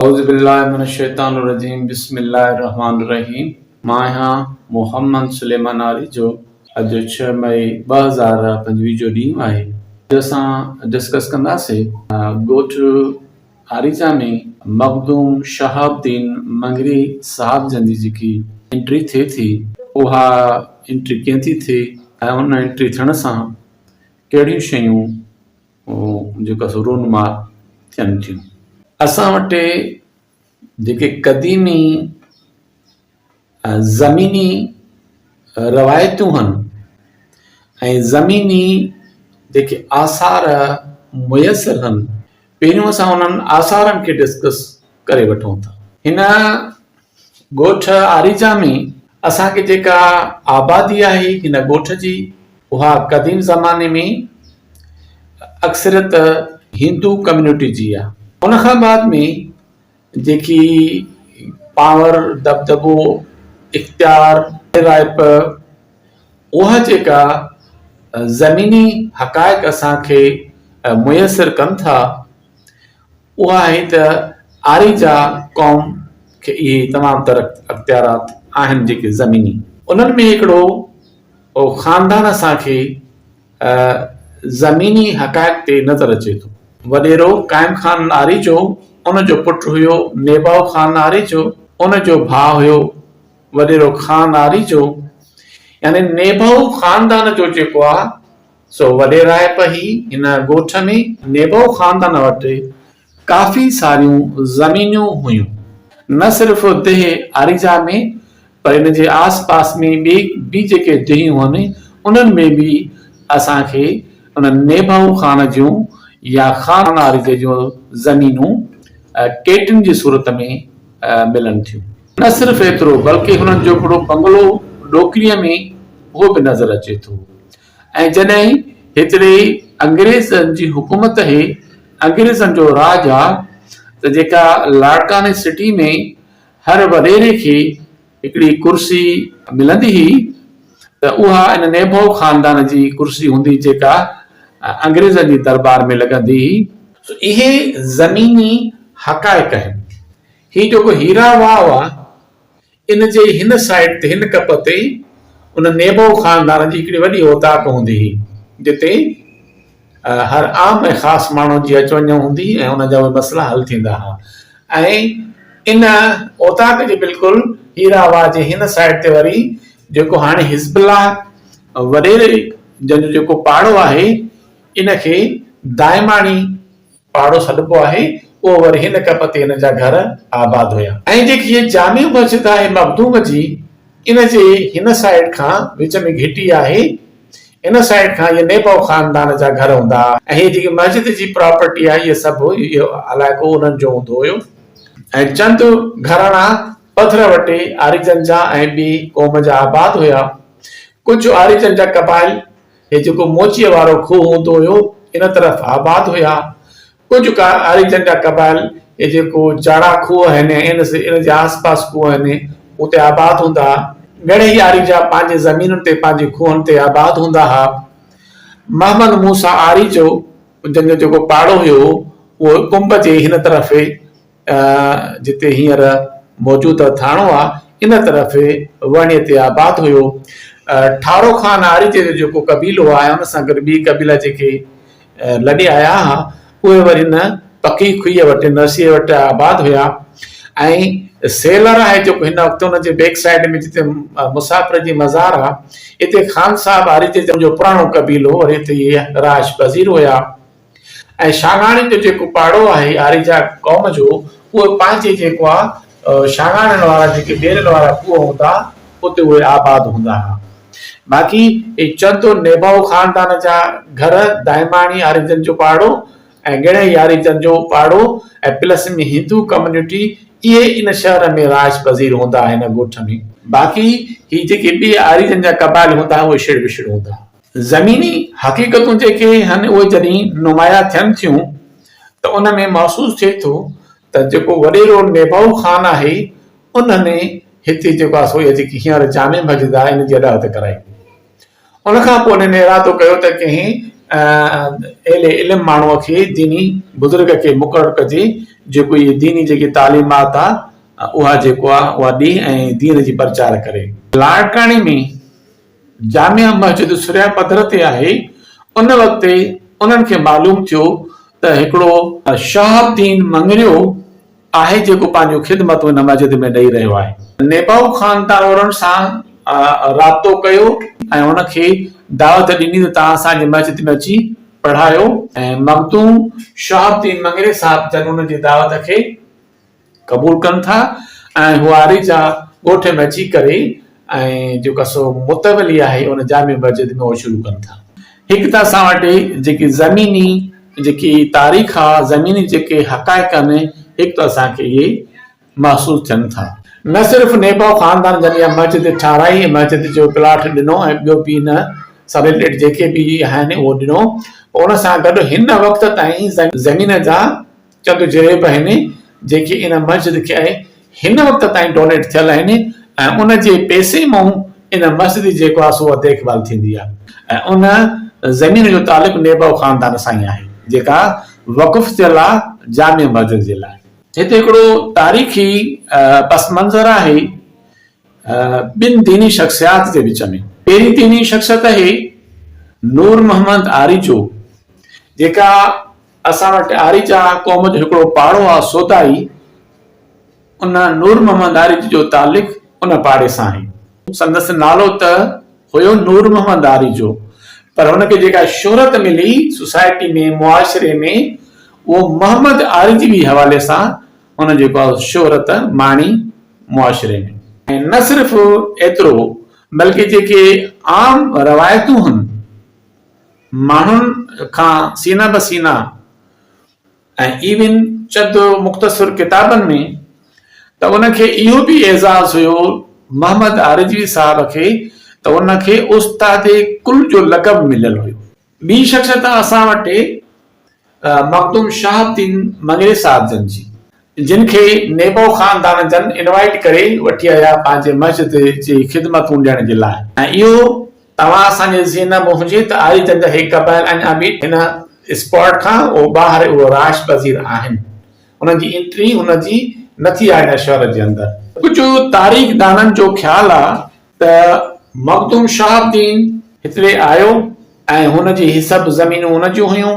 औज़ुबिल्लाहिमिनश्शैतानिर्रजीम बिस्मिल्लाहिर्रहमानिर्रहीम। मां आहियां मोहम्मद सुलेमान आरी जो अॼु 6 मई 2025 जो ॾींहुं आहे। अॼु असां डिस्कस कंदासीं ॻोठ आरीजा में मखदूम शहाबुद्दीन मंगरी साहब जन जी जेकी एंट्री थिए थी, उहा एंट्री कीअं थी थिए ऐं उन एंट्री थियण सां कहिड़ियूं शयूं जेका सो रूनमा थियनि थियूं। असां वटि जेके क़दीमी ज़मीनी रवायतूं आहिनि ऐं ज़मीनी जेके आसार मुयसर आहिनि, पहिरियों असां उन्हनि आसारनि खे डिस्कस करे वठूं था। हिन ॻोठ आरीजा में असांखे जेका आबादी आहे हिन ॻोठ जी, उहा क़दीम ज़माने में अक्सरियत हिंदू कम्यूनिटी जी आहे। उन खां बाद में जेकी पावर दबदबो इख्तियार राइप, उहा जेका ज़मीनी हक़ाइक़ असांखे मुयसर कनि था, उहा आहे त आरीजा क़ौम खे इहे तमामु तर अख्तियारात आहिनि जेके ज़मीनी। उन्हनि में हिकिड़ो ख़ानदान असांखे ज़मीनी हक़ाइक़ ते नज़र अचे थो। वॾेरो काइम खान आरी जो, उन जो पुटु हुयो नेबाउ खान आरी जो, उन जो भाउ हुयो वॾेरो खान आरी जो। यानी नेबाउ ख़ानदान जो जेको आहे सो वॾेराइप ई हिन ॻोठ में नेबाउ ख़ानदान वटि काफ़ी सारियूं ज़मीनियूं हुयूं। न सिर्फ़ देह आरीजा में, पर इन जे आस पास में ॿी जेके देहियूं आहिनि, उन्हनि में बि असांखे उन नेबाउ ख़ान जूं या खान आरीजे जूं ज़मीनूं केटिन जी सूरत में मिलनि थियूं। न सिर्फ़ एतिरो, बल्कि हुननि जो हिकिड़ो बंगलो डोकरीअ में उहो बि नज़र अचे थो। ऐं जॾहिं हिकिड़े अंग्रेज़नि जी हुकूमत आहे, अंग्रेज़नि जो राज आहे, त जेका लाड़काने सिटी में हर वॾेरे खे हिकिड़ी कुर्सी मिलंदी हुई, त उहा इन नेबाउ ख़ानदान जी कुर्सी हूंदी जेका अंग्रेज़नि जी दरबार में लॻंदी हुई। इहे ज़मीनी हक़ाइक़ आहिनि। ही जेको हीरा वाव आहे, इन जे हिन साइड ते, हिन कप ते उन नेबाउ ख़ानदान जी हिकिड़ी वॾी औताक हूंदी हुई, जिते हर आम ऐं ख़ासि माण्हुनि जी अच वञ हूंदी ऐं उन जा उहे मसइला हल थींदा हुआ। ऐं इन औताक जे बिल्कुलु हीरा वाह जे हिन साइड ते वरी जेको हाणे हिज़्बुल्लाह वॾेरे जन जो जेको पाड़ो आहे, इनखे दाइमानी पाड़ो सॾिबो आहे, उहो वरी हिन कप ते हिन जा घर आबाद हुया। ऐं जेकी ये जामी मस्जिद आहे मखदूम जी, इन जे हिन साइड खां विच में घिटी आहे, इन साइड खां ये नेबाउ ख़ानदान जा घर हूंदा। ऐं हे जेकी मस्जिद जी प्रॉपर्टी आहे, ये सभु इहो इलाइक़ो उन्हनि जो हूंदो हुयो। ऐं चंद घराणा पथर वटे आरीजन जा ऐं ॿी क़ौम जा आबाद हुया। कुझु आरीजन जा कबाइल, हे जेको मोचीअ वारो खूह हूंदो हुयो, इन तरफ़ आबाद हुया। कुझु आरीजन जा कबाइल, हे जेको जाड़ा खूह आहिनि, इन जे आस पास खूह आहिनि, उते आबाद हूंदा। घणेई आरीजा पंहिंजे ज़मीनुनि ते, पंहिंजे खूहनि ते आबाद हूंदा हुआ। मोहम्मद मूसा आरी जो जंहिंजो जेको पाड़ो हुयो, उहो कुंभ जे हिन तरफ़, जिते हींअर मौजूदु थाणो आहे, इन तरफ़ वणे ते आबाद हुयो। ठारो खान आरीजे जो जेको कबीलो आहे, उन सां गॾु ॿी कबीला जेके लॾे आया हुआ, उहे वरी न पकी खुईअ वटि, नरसीअ वटि आबाद हुया। ऐं सेलर आहे जेको हिन वक़्तु हुन जे बैक साइड में जिते मुसाफ़िर जी मज़ार आहे, हिते खान साहब आरीजे जो पुराणो कबीलो, वरी हिते इहे राज पज़ीर हुया। ऐं शागाणी जो जेको पाड़ो आहे आरीजा क़ौम जो, उहो पंहिंजे जेको आहे शागाणनि वारा जेके ॾेरनि वारा खूह हूंदा, उते उहे आबाद हूंदा हुआ। बाक़ी चंद नेबाउ ख़ानदान जा घर, दाइमानी आरीजन जो पाड़ो ऐं घणेई आरीजन जो पाड़ो, ऐं प्लस में हिंदू कम्यूनिटी, इहे इन शहर में राज पज़ीर हूंदा हिन ॻोठ में। बाक़ी ही जेके ॿी आरीजन जा कबाइल हूंदा, उहे शिड़ विछड़ हूंदा। ज़मीनी हक़ीक़तूं जेके आहिनि, उहे जॾहिं नुमाया थियनि थियूं, त उन में महसूसु थिए थो त जेको वॾेरो नेबाउ ख़ान आहे, उन्हनि हिते जेको आहे सो जेकी हींअर जामे मस्जिद आहे, इन जी अदावत कराई। उन खां पोइ उन्हनि इरादो कयो त कंहिं इल्म माण्हूअ खे, दीनी बुज़ुर्ग खे मुक़ररु कजे, जेको इहे दीनी जेकी तालीमात आहे उहा जेको आहे उहा ॾे ऐं दीन जी प्रचार करे। लाड़काणे में जामिया मस्जिद सुरिया पधर ते आहे। उन वक़्तु उन्हनि खे मालूम थियो त हिकिड़ो शहाबुद्दीन मंगरियो आहे जेको पंहिंजो ख़िदमत हिन मस्जिद में ॾेई रहियो आहे। नेबाऊ ख़ानदान वारनि सां राब्तो कयो ऐं उनखे दावत ॾिनी त तव्हां असांजे मस्जिद में अची पढ़ायो ऐं मखदूम शहाबुद्दीन मंगरे साहब जन उन जी दावत खे क़बूल कनि था ऐं हू आरिजा ॻोठ में अची करे ऐं जेका सो मुतवली आहे उन जामे मस्जिद में उहो शुरू कनि था। हिकु त असां वटि जेकी ज़मीनी जेकी तारीख़ आहे, ज़मीनी जेके हक़ाइक़ आहिनि, हिकु त असांखे इहे महसूसु थियनि था। न सिर्फ़ु नेबाऊ ख़ानदान जन इहा मस्जिद ठाराई, मस्जिद जो प्लाट ॾिनो ऐं ॿियो बि न सब रिलेटेड जेके बि आहिनि उहो ॾिनो। उन सां गॾु हिन वक़्त ताईं ज़मीन जा चंद जरेब आहिनि जेके इन मस्जिद खे हिन वक़्त ताईं डोनेट थियल आहिनि ऐं उन जे पैसे मां इन मस्जिद जेको आहे सो देखभाल थींदी आहे ऐं उन ज़मीन जो तालुक नेबाऊ ख़ानदान सां ई आहे जेका वक़ुफ़ थियल आहे जामे मस्जिद जे लाइ। हिते हिकिड़ो तारीख़ी पस मंज़र आहे ॿिनि दीनी शख़्सियात जे विच में। पहिरीं दीनी शख़्सियत आहे नूर मोहम्मद आरिजो, जेका असां वटि आरिजा क़ौम जो हिकिड़ो पाड़ो आहे सोदाई। उन नूर मोहम्मद आरिज जो तालिक़ उन पाड़े सां आहे। संदसि नालो त हुयो नूर मोहम्मद आरिजो, पर हुनखे जेका शोहरत मिली सोसाइटी में, मुआशरे में, उहो मोहम्मद आरिज बि हवाले सां हुन जेको शोहरत माणी मुआशरे में। ऐं न सिर्फ़ु एतिरो बल्कि जेके आम रवायतूं आहिनि माण्हुनि खां सीना बसीना ऐं इवन चंद मुख़्तसर किताबनि में त उनखे इहो बि एज़ाज़ हुयो मोहम्मद आरिजवी साहब खे त उनखे उस्ताद कुल जो लक़ब मिलियल हुयो। ॿी शख़्सियत असां वटि मखदूम शहाबुद्दीन मंगरे साहब जन जी, जिन खे नेबाऊ ख़ानदान जन इनवाइट करे वठी आया पंहिंजे मस्जिद जी ख़िदमतूं ॾियण जे लाइ। ऐं इहो तव्हां असांजे ज़हन में हुजे त आरिजन जा हे क़बाइल अञा बि हिन स्पॉट खां उहो ॿाहिरि उहो राश पज़ीर आहिनि। उन्हनि जी एंट्री उनजी नथी आहे हिन शहर जे अंदरि। कुझु तारीख़ दाननि जो ख़्यालु आहे त मखदूम शहाबुद्दीन हिते आयो ऐं हुनजी ही सभु ज़मीनूं हुन जूं हुयूं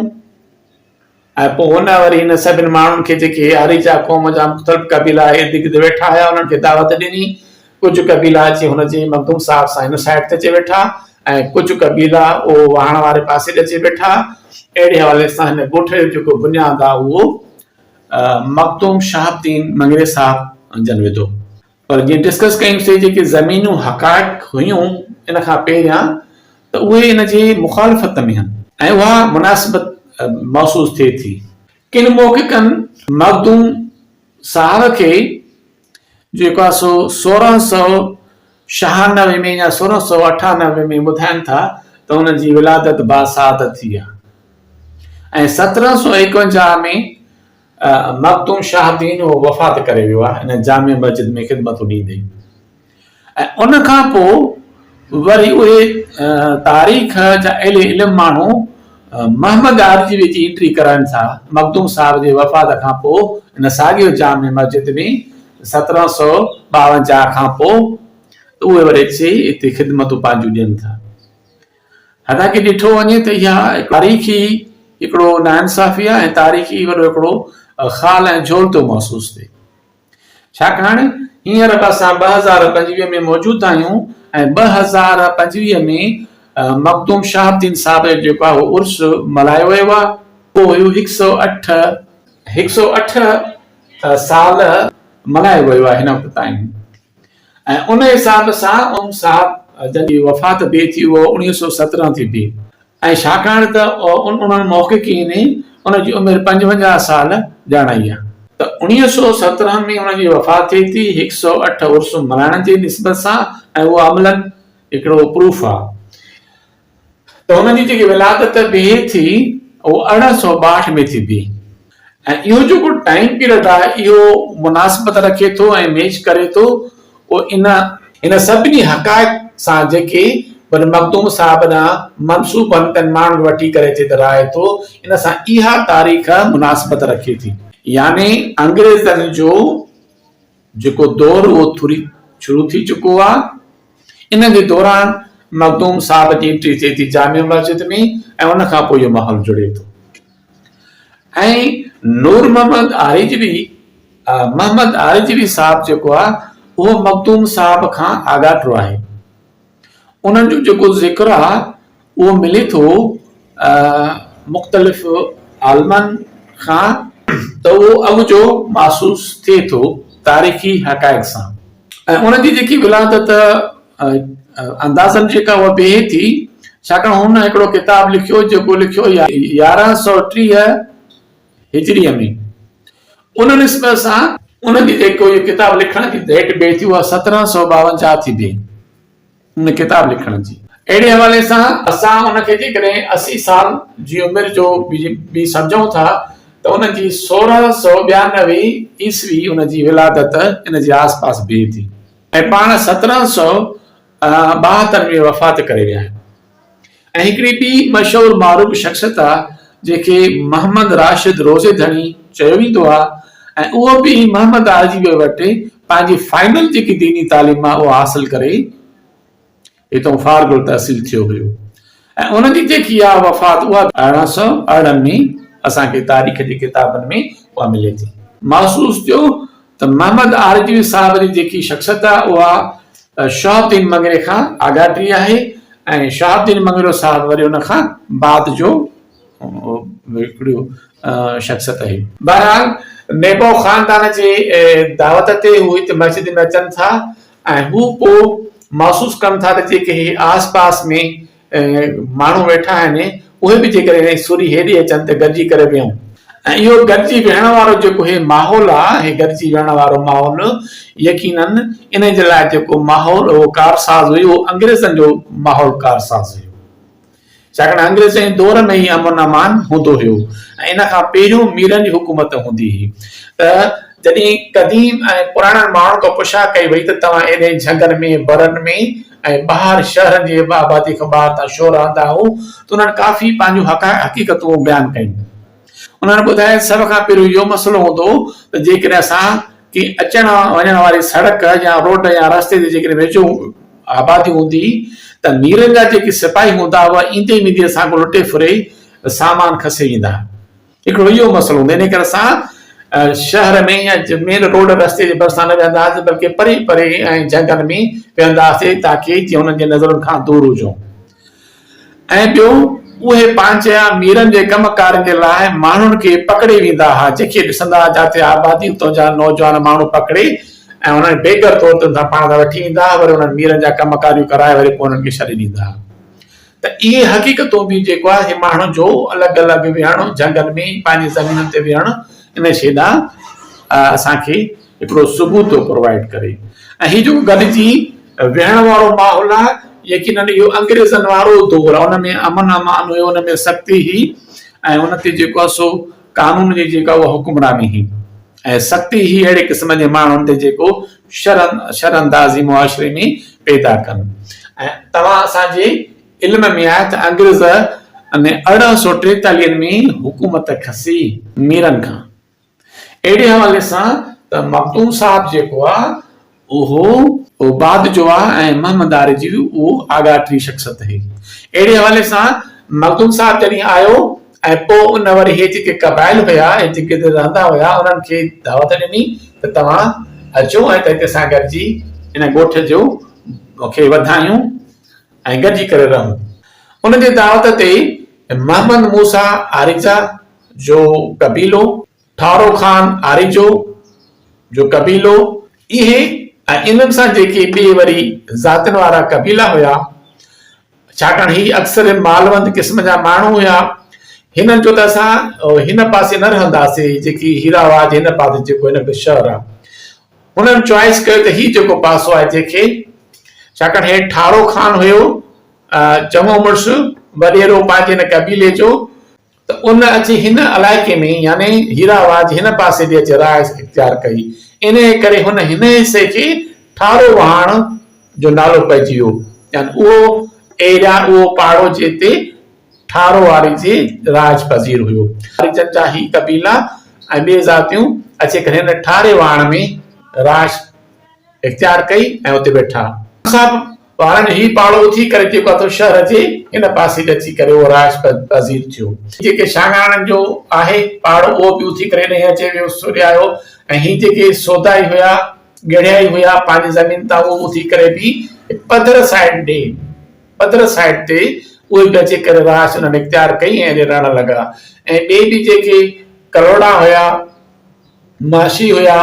ऐं पोइ हुन वरी हिन सभिनि माण्हुनि खे जेके आरिजा क़ौम जा मुख़्तलिफ़ क़बीला इर्द गिर्द वेठा हुया उन्हनि खे दावत ॾिनी। कुझु क़बीला अची हुनजे मखदूम साहब सां हिन साइड ते अची वेठा ऐं कुझु क़बीला उहो वाहण वारे पासे ते अची वेठा। अहिड़े हवाले सां हिन ॻोठ जो जेको बुनियाद आहे उहो मखदूम शहाबुद्दीन मंगरे साहब जन विधो। पर जीअं डिस्कस कयूंसीं जेके ज़मीनूं हक़ाइक़ हुयूं इन खां पहिरियां त उहे इन जी मुखालफ़त में आहिनि ऐं उहा मुनासिबत महसूस थिए थी। किन मौक़िक़नि मखदूम साहब खे जेको आहे सो 1696 में या 1698 में ॿुधाइनि था त हुन जी विलादत बासादत थी आहे ऐं 1751 में मखदूम शहाबुद्दीन उहो वफ़ात करे वियो आहे हिन जामे मस्जिद में ख़िदमतूं ॾींदे। ऐं उन खां पोइ वरी उहे तारीख़ जा अहिड़े इल्म माण्हू मोहम्मद आरिजवी जी एंट्री कराइनि था मखदूम साहब जे वफ़ात खां पोइ हिन साॻियो जामे मस्जिद में 1752 खां पोइ उहे वरी अची हिते ख़िदमतूं पंहिंजूं ॾियनि था। हालांकि ॾिठो वञे त इहा तारीख़ी हिकिड़ो नाइंसाफ़ी आहे ऐं तारीख़ी वॾो हिकिड़ो ख़ाल ऐं झोल थो महसूसु थिए। छाकाणि हींअर असां 2025 में मौजूदु आहियूं ऐं 2025 में मखदूम शहाबुद्दीन साहब जो जेको आहे उहो उर्स मल्हायो वियो आहे। उहो हुयो 108 साल मल्हायो वियो आहे हिन वक़्त ताईं ऐं उन हिसाब सां साहब जंहिंजी वफ़ात बि थी उहो 1917 थी बि ऐं छाकाणि त उन्हनि मौक़िक़ीन उनजी उमिरि 55 साल ॼाणाई आहे त 1917 में हुनजी वफ़ात थिए थी 108 उर्स मल्हाइण जी निस्बत सां ऐं उहो अमलन हिकिड़ो प्रूफ आहे त हुनजी जेकी विलादत बिहे थी उहो 1862 में थी बि ऐं इहो जेको टाइम पीरियड आहे इहो मुनासिबत रखे थो ऐं मैच करे थो इन सभिनी हक़ाइक़ सां जेके वरी मखदूम साहब ॾांहुं मनसूब तन माण्हुनि वठी करे जेतिरा आहे थो इन सां इहा तारीख़ मुनासिबत रखे थी। यानी अंग्रेज़नि जो जेको दौर उहो थोरी शुरू थी चुको आहे। इन जे दौरान मखदूम साहब जी एंट्री थिए थी जामिया मस्जिद में ऐं उन खां पोइ इहो माहौल जुड़े थो। ऐं नूर मोहम्मद आरिजवी साहब जेको आहे उहो मखदूम साहब खां आगाटो आहे। उन्हनि जो जेको ज़िक्र आहे उहो मिले थो मुख़्तलिफ़ आलमनि खां, त उहो अॻु जो महसूस थिए थो तारीख़ी हक़ाइक़ सां। ऐं उनजी जेकी विलादत अंदाज़नि जेका उहा बिहे थी, छाकाणि हुन हिकिड़ो किताब लिखियो जेको लिखियो 1130 हिजरीअ में। उन निस्बत सां उनजी जेको इहो किताब लिखण जी डेट बिहे थी उहा 1752 थी बिहे उन किताब लिखण जी। अहिड़े हवाले सां असां उनखे जेकॾहिं 80 साल जी उमिरि जो बि सम्झूं था त उनजी 1692 ईस्वी उनजी विलादत इन जे आस पास बिहे थी ऐं पाण 1772 में वफ़ात करे विया आहिनि। ऐं हिकिड़ी ॿी मशहूर मारूफ़ शख़्सियत आहे जंहिंखे मोहम्मद राशिद रोज़ेधणी चयो वेंदो आहे ऐं उहो बि मोहम्मद आरिजवी वटि पंहिंजी फाइनल जेकी दीनी तालीम आहे उहा हासिल करे हितां फारगुल तहसील थियो हुयो। ऐं उनजी जेकी आहे वफ़ात उहा 1868 में असांखे तारीख़ जी किताबनि में उहा मिले थी। महसूस थियो त मोहम्मद आरिजवी साहब जी जेकी शख़्सियत आहे उहा शहाबुद्दीन मंगरे खां आगाटी आहे ऐं शहाबुद्दीन मंगरो साहब वरी उन खां बाद जो हिकिड़ो शख़्सियत आहे। बहरहाल नेबो ख़ानदान जे दावत ते हू हिते मस्जिद में अचनि था ऐं हू पोइ महसूस कनि था त जेके आस पास में माण्हू वेठा आहिनि उहे बि जेकॾहिं सुरी हेॾे अचनि त गॾिजी करे विहूं। ऐं इहो गॾिजी विहण वारो जेको माहौल आहे, गॾिजी विहण वारो माहौल यकीनन इन जे लाइ जेको माहौल उहो कारसाज़ हुयो उहो अंग्रेज़नि जो माहौल कारसाज़ हुयो। छाकाणि अंग्रेज़ जे दौर में ई अमन अमान हूंदो हुयो ऐं इन खां पहिरियों मीरनि जी हुकूमत हूंदी हुई। त जॾहिं क़दीम ऐं पुराणनि माण्हुनि खां पुछा कई वई त तव्हां एॾे झंगनि में बरनि में ऐं ॿाहिरि शहरनि जे आबादी खां ॿाहिरि तव्हां छो रहंदा हो, त उन्हनि काफ़ी पंहिंजूं हक़ीक़तूं बयानु कयूं। उन्हनि ॿुधायो सभ खां पहिरियों इहो मसइलो हूंदो त जेकॾहिं असां की अचण वञण वारी सड़क या रोड या रस्ते ते जेकॾहिं वेझो आबादी हूंदी त मीरनि जा जेके सिपाही हूंदा उहा ईंदे वेंदे असां खां लुटे फुरे सामान खसे वेंदा। हिकिड़ो इहो मसइलो हूंदो, इन करे असां शहर में या मेन रोड रस्ते जे भरिसां न वेहंदासीं बल्कि परे परे ऐं जंगल में वेहंदासीं ताकि जीअं हुननि जे नज़रुनि खां दूर हुजूं। ऐं ॿियो उहे पंहिंजा मीरनि जे कमकारनि जे लाइ माण्हुनि खे पकड़े वेंदा हुआ, जेके ॾिसंदा जिते आबादी उतां जा नौजवान माण्हू पकड़े ऐं हुननि बेगर तौर ते पाण सां वठी ईंदा, वरी हुननि मीरनि जा कमकारियूं कराए वरी पोइ हुननि खे छॾे ॾींदा। त इहे हक़ीक़तूं बि जेको आहे माण्हुनि जो अलॻि अलॻि विहणु जंगल में पंहिंजी ज़मीन ते विहणु इन शइ ॾांहुं असांखे हिकिड़ो सबूत थो प्रोवाइड करे। ऐं हीउ जेको गॾिजी विहण वारो माहौल आहे यकीनन इहो अंग्रेज़नि वारो दौर आहे, हुन में अमन अमान हुयो, हुन में सख़्ती हुई ऐं हुन ते जेको आहे सो कानून जी जेका उहा हुकुमरानी हुई ऐं सख़्ती ही अहिड़े क़िस्म जे माण्हुनि ते जेको शरअंदाज़ी मुआशरे में पैदा कनि। ऐं तव्हां असांजे इल्म में आहे त अंग्रेज़ 1843 में हुकूमत खसी मीरनि खां। अहिड़े हवाले सां त मखदूम साहब जेको आहे उहो बाद जो आहे ऐं मोहम्मद आरिजवी उहो आगाटी शख़्सियत हुई। अहिड़े हवाले सां मखदूम साहब जॾहिं आयो ऐं पोइ उन वरी हे जेके क़बाइल हुया ऐं जेके रहंदा हुया उन्हनि खे दावत ॾिनी त तव्हां अचो ऐं त हिते सां गॾिजी इन ॻोठ जो खे वधायूं ऐं गॾिजी करे रहूं। उन जे दावत ते मोहम्मद मूसा आरिजा जो कबीलो, ठारो खान आरिजो जो कबीलो, इहे ऐं इन्हनि सां जेके ॿिए वरी ज़ातियुनि वारा कबीला हुया, छाकाणि ही अक्सर मालवंद क़िस्म जा माण्हू हुया, हिननि जो त असां हिन पासे न रहंदासीं, जेकी हीराबाद हिन पासे जेको हिन शहर आहे, हुननि चॉइस कयो त ही जेको पासो आहे जंहिंखे, छाकाणि हे ठारो खान हुयो चङो मुड़ुसु वॾेरो पंहिंजे हिन कबीले जो, त उन अची हिन इलाइक़े में यानी हीराबाद हिन पासे ॾे अची राय इख्तियार कई। इन करे हुन हिन हिसे खे ठारो वहाण जो नालो पइजी वियो, यानी उहो एरिया उहो पहाड़ो जिते ठारो वारी जे राज पज़ीर हुयो। आरिजन जा ही कबीला ऐं ॿिए ज़ातियूं अची करे हिन ठारे वाण में राश इख़्तियार कई ऐं उते वेठा। सभु वारनि ही पाड़ो उथी करे जेको आहे शहर जे इन पासे अची करे उहो राश पज़ीर थियो। जेके शागाणनि जो आहे पाड़ो उहो बि उथी करे ॾहें अचे वियो सूर्य आयो ऐं ही जेके सौदाई हुआ ॻड़ियाई हुआ पंहिंजी ज़मीन तां उहो उथी करे बि पधर साइड ते उहे बि अची करे राश उन्हनि इख़्तियार कई ऐं रहण लॻा। ऐं ॿिए बि जेके करोड़ा हुआ माशी हुआ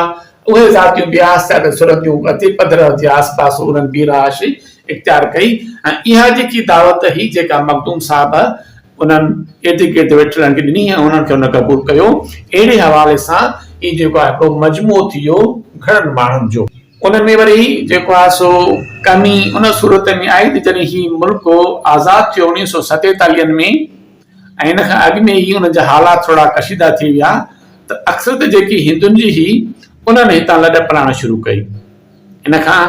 उहे ज़ातियूं बि आहिस्ते आहिस्ते सुरतियूं अति पधर जे आसपास उन्हनि बि राश इख़्तियार कई। ऐं इहा जेकी दावत हुई जेका मखदूम साहब उन्हनि इर्द गिर्द वेठलनि खे ॾिनी ऐं उन्हनि खे उन क़बूल कयो। अहिड़े हवाले सां ही जेको आहे हिकिड़ो मजमूओ थी वियो घणनि माण्हुनि जो। उन में वरी जेको आहे सो कमी उन सूरत में आई त जॾहिं ही मुल्क आज़ाद थियो 1947 में ऐं इन खां अॻु में ई उन जा हालात थोरा कशीदा थी विया त अक्सर त जेकी हिंदुनि जी ही उन्हनि हितां लॾ पलाइण शुरू कई। इन खां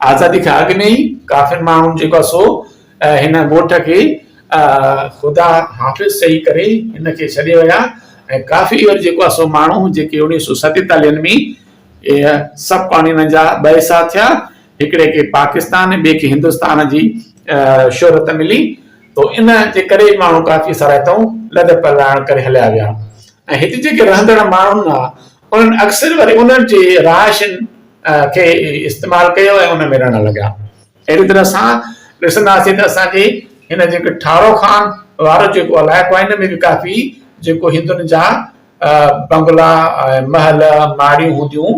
आज़ादी खां अॻु में ई काफ़ी माण्हू जेको आहे सो हिन ॻोठ खे ख़ुदा हाफ़िज़ चई करे हिन खे छॾे विया ऐं काफ़ी वरी जेको आहे सो माण्हू जेके 1947 में सभु कॉलोनियुनि जा ॿ हिसा थिया, हिकिड़े खे पाकिस्तान ॿिए खे हिंदुस्तान जी शोहरत मिली। तो इन जे करे माण्हू काफ़ी सरायताऊं लॾ पलाइण करे हलिया विया। ऐं हिते जेके रहंदड़ माण्हुनि उन्हनि अक्सर वरी उन्हनि जे राशन खे इस्तेमालु कयो ऐं उन में रहण लॻा। अहिड़ी तरह सां ॾिसंदासीं त असांखे हिन जेके ठारो खान वारो जेको इलाइक़ो आहे हिन में बि काफ़ी जेको हिंदुनि जा बंगला महल माड़ियूं हूंदियूं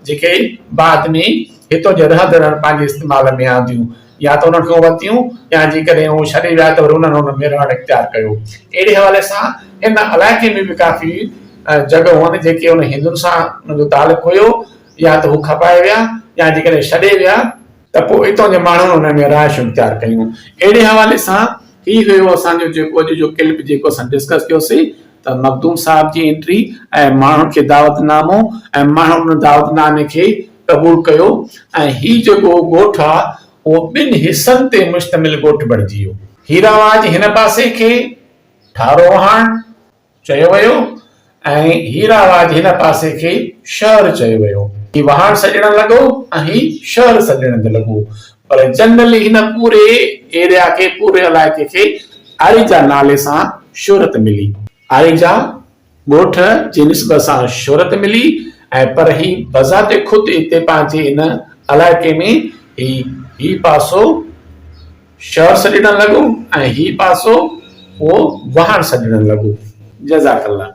जेके बाद में हितो जे रहंदड़नि पंहिंजे इस्तेमाल में आंदियूं या त उन्हनि खां वरितियूं या जेकॾहिं उहो छॾे विया त वरी उन्हनि उन में रहणु इख़्तियार कयो। अहिड़े हवाले सां इन इलाइक़े में बि काफ़ी जॻहियूं आहिनि जेके उन हिंदुनि सां उनजो तालुक़ु हुयो या त हू खपाए विया या जेकॾहिं छॾे विया त पोइ हितां जे माण्हुनि उन में राश इख़्तियार कयूं। अहिड़े हवाले सां ही हुयो असांजो जेको अॼु जो क्लिप जेको असां डिस्कस कयोसीं त मखदूम साहब जी एंट्री ऐं माण्हुनि खे दावतनामो ऐं माण्हुनि उन दावतनामे खे क़बूल कयो। ऐं ही जेको ॻोठ आहे उहो ॿिनि हिसनि ते मुश्तमिल ॻोठ बणिजी वियो। हीरावाज हिन पासे खे ठारो वहाण चयो वियो ऐं हीरावाज हिन पासे खे शहर चयो वियो। ही वहाण सॼण लॻो ऐं ही शहर सॼण लॻो। पर जनरली हिन पूरे एरिया खे पूरे इलाइक़े खे आरिजा नाले सां शोहरत मिली। आरिजा ॻोठ जी निस्बत सां शोहरत मिली ऐं पर ही बज़ाते ख़ुदि हिते पंहिंजे इन इलाइक़े में ही पासो शहर सॼण लॻो ऐं ही पासो उहो वहाण सॼण लॻो। जज़ाकल्ला।